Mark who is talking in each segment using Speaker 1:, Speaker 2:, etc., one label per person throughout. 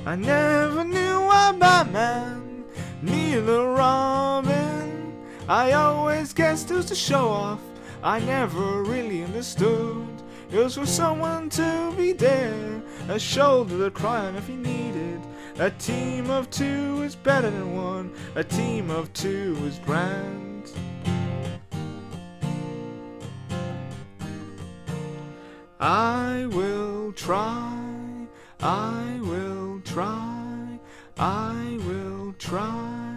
Speaker 1: I never knew what Batman needed a Robin. I always guessed it was to show off. I never really understood. It was for someone to be there, a shoulder to cry on if he needed. A team of two is better than one. A team of two is grand. I will try, I will try, I will try.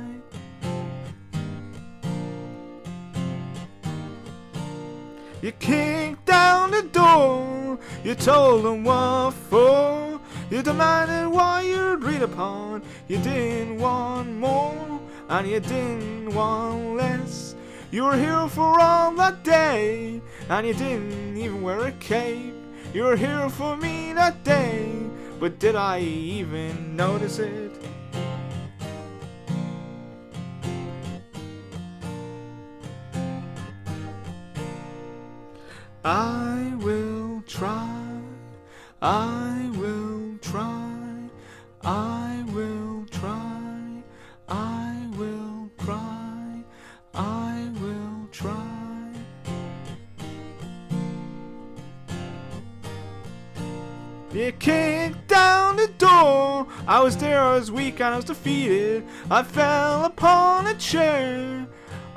Speaker 1: You kicked down the door, you told them what for. You demanded what you'd read upon. You didn't want more, and you didn't want less. You were here for all that day, and you didn't even wear a cape. You were here for me that day, but did I even notice it? I will try, I will try, I will try, I will cry, I will try. You kicked down the door, I was there, I was weak and I was defeated. I fell upon a chair,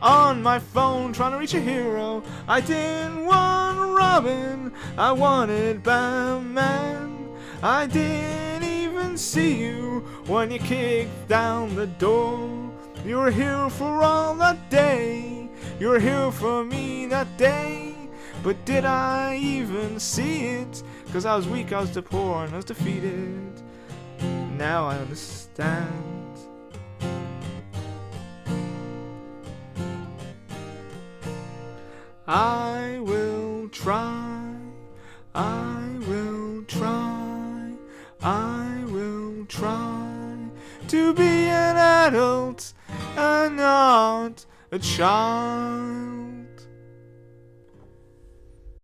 Speaker 1: on my phone trying to reach a hero. I didn't want Robin, I wanted Batman. I didn't even see you when you kicked down the door. You were here for all that day, you were here for me that day, but did I even see it? 'Cause I was weak, I was poor, and I was defeated. Now I understand. I will try, I will try, I will try to be an adult and not a child.